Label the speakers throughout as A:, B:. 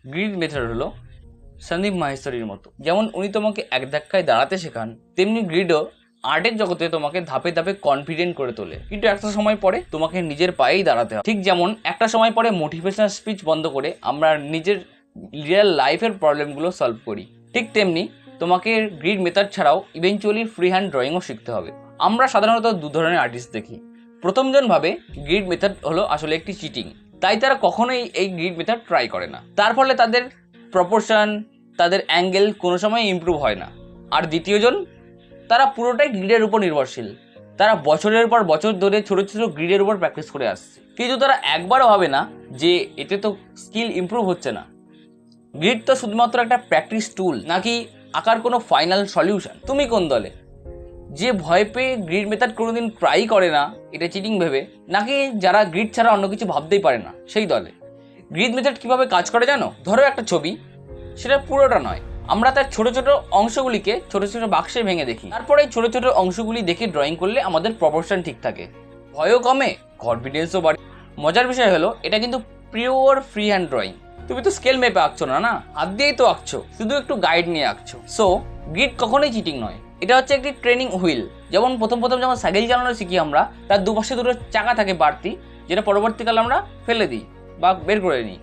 A: Grid method হলো সন্দীপ মাহেশ্বরীর মতো। যেমন উনি তোমাকে এক ধাক্কায় দাঁড়াতে শেখান, তেমনি গ্রিডও আর্টের জগতে তোমাকে ধাপে ধাপে কনফিডেন্ট করে তোলে। কিন্তু একটা সময় পরে তোমাকে নিজের পায়েই দাঁড়াতে হবে। ঠিক যেমন একটা সময় পরে মোটিভেশনাল স্পিচ বন্ধ করে আমরা নিজের রিয়েল লাইফের প্রবলেমগুলো সলভ করি, ঠিক তেমনি তোমাকে গ্রিড মেথড ছাড়াও ইভেনচুয়ালি ফ্রি হ্যান্ড ড্রয়িংও শিখতে হবে। আমরা সাধারণত দু ধরনের আর্টিস্ট দেখি। প্রথমজন ভাবে গ্রিড মেথড হলো আসলে একটি চিটিং, তাই তারা কখনোই এই গ্রিড মেথড ট্রাই করে না। তার ফলে তাদের প্রপোর্শন, তাদের অ্যাঙ্গেল কোনো সময় ইমপ্রুভ হয় না। আর দ্বিতীয়জন, তারা পুরোটাই গ্রিডের উপর নির্ভরশীল। তারা বছরের পর বছর ধরে ছোটো ছোটো গ্রিডের উপর প্র্যাকটিস করে আসছে, কিন্তু তারা একবারও ভাবে না যে এতে তো স্কিল ইমপ্রুভ হচ্ছে না। গ্রিড তো শুধুমাত্র একটা প্র্যাকটিস টুল, নাকি আঁকার কোনো ফাইনাল সলিউশন। তুমি কোন দলে? যে ভয় পেয়ে গ্রিড মেথড কোনোদিন ট্রাই করে না এটা চিটিং ভেবে, নাকি যারা গ্রিড ছাড়া অন্য কিছু ভাবতেই পারে না সেই দলে? গ্রিড মেথড কীভাবে কাজ করে জানো? ধরো একটা ছবি, সেটা পুরোটা নয়, আমরা তার ছোট ছোট অংশগুলিকে ছোট ছোট বাক্সে ভেঙে দেখি। তারপরে এই ছোট ছোট অংশগুলি দেখে ড্রয়িং করলে আমাদের প্রপোর্শন ঠিক থাকে, ভয়ও কমে, কনফিডেন্সও বাড়ে। মজার বিষয় হলো এটা কিন্তু পিওর ফ্রি হ্যান্ড ড্রয়িং। তুমি তো স্কেল মেপে আঁকছো না, হাত দিয়েই তো আঁকছো, শুধু একটু গাইড নিয়ে আঁকছো। সো গ্রিড কখনোই চিটিং নয়, এটা হচ্ছে একটি ট্রেনিং হুইল। যেমন প্রথম যখন সাইকেল চালানো শিখি আমরা, তার দুপাশে দুটো চাকা থাকে বাড়তি, যেটা পরবর্তীকালে আমরা ফেলে দিই বা বের করে নিই।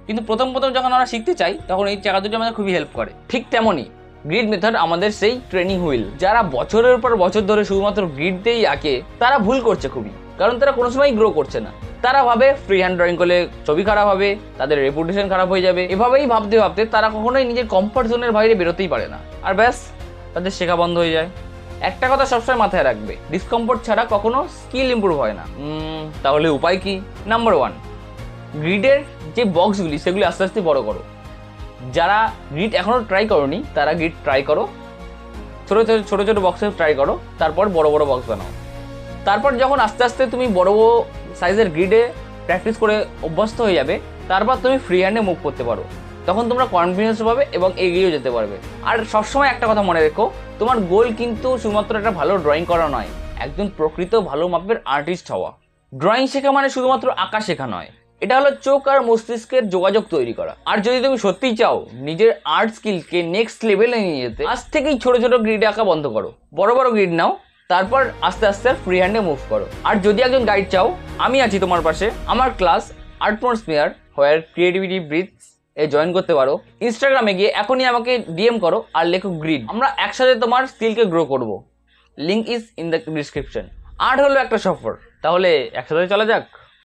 A: কিন্তু প্রথম যখন আমরা শিখতে চাই তখন এই চাকা দুটো আমাদের খুবই হেল্প করে। ঠিক তেমনই গ্রিড মেথড আমাদের সেই ট্রেনিং হুইল। যারা বছরের পর বছর ধরে শুধুমাত্র গ্রিড দিয়েই আঁকে তারা ভুল করছে খুবই, কারণ তারা কোনো সময় গ্রো করছে না। তারা ভাবে ফ্রি হ্যান্ড ড্রয়িং করলে ছবি খারাপ হবে, তাদের রেপুটেশন খারাপ হয়ে যাবে। এভাবেই ভাবতে ভাবতে তারা কখনোই নিজের কমফর্ট জোনের বাইরে বেরোতেই পারে না, আর ব্যাস তাদের শেখা বন্ধ হয়ে যায়। একটা কথা সবসময় মাথায় রাখবে, ডিসকমফোর্ট ছাড়া কখনো স্কিল ইমপ্রুভ হয় না। তাহলে উপায় কি? নাম্বার 1, গ্রিডের যে বক্সগুলি সেগুলি আস্তে আস্তে বড় করো। যারা গ্রিড এখনও ট্রাই করোনি তারা গ্রিড ট্রাই করো, ছোটো ছোটো ছোটো বক্সে ট্রাই করো, তারপর বড় বড় বক্স বানাও। তারপর যখন আস্তে আস্তে তুমি বড় সাইজের গ্রিডে প্র্যাকটিস করে অভ্যস্ত হয়ে যাবে, তারপর তুমি ফ্রি হ্যান্ডে মুভ করতে পারো। তখন তোমরা কনফিডেন্স পাবে এবং এগিয়েও যেতে পারবে। আর সবসময় একটা কথা মনে রেখো, তোমার গোল কিন্তু শুধুমাত্র একটা ভালো ড্রয়িং করা নয়, একজন প্রকৃত ভালো মাপের আর্টিস্ট হওয়া। ড্রয়িং শেখা মানে শুধুমাত্র আঁকা শেখা নয়, এটা হলো চোখ আর মস্তিষ্কের যোগাযোগ তৈরি করা। আর যদি তুমি সত্যিই চাও নিজের আর্ট স্কিলকে নেক্সট লেভেলে নিয়ে যেতে, আজ থেকেই ছোট ছোট গ্রিডে আঁকা বন্ধ করো, বড় বড় গ্রিড নাও, তারপর আস্তে আস্তে ফ্রি হ্যান্ডে মুভ করো। আর যদি একজন গাইড চাও, আমি আছি তোমার পাশে। আমার ক্লাস আর্টমোস্ফিয়ার হোয়ার ক্রিয়েটিভিটি ব্রিথস এ জয়েন করতে পারো। ইনস্টাগ্রামে গিয়ে এখনই আমাকে ডিএম করো আর লেখো গ্রিড। আমরা একসাথে তোমার স্কিলকে গ্রো করব। Link is in the description. Art হলো একটা সফর, তাহলে একসাথে চলা যাক।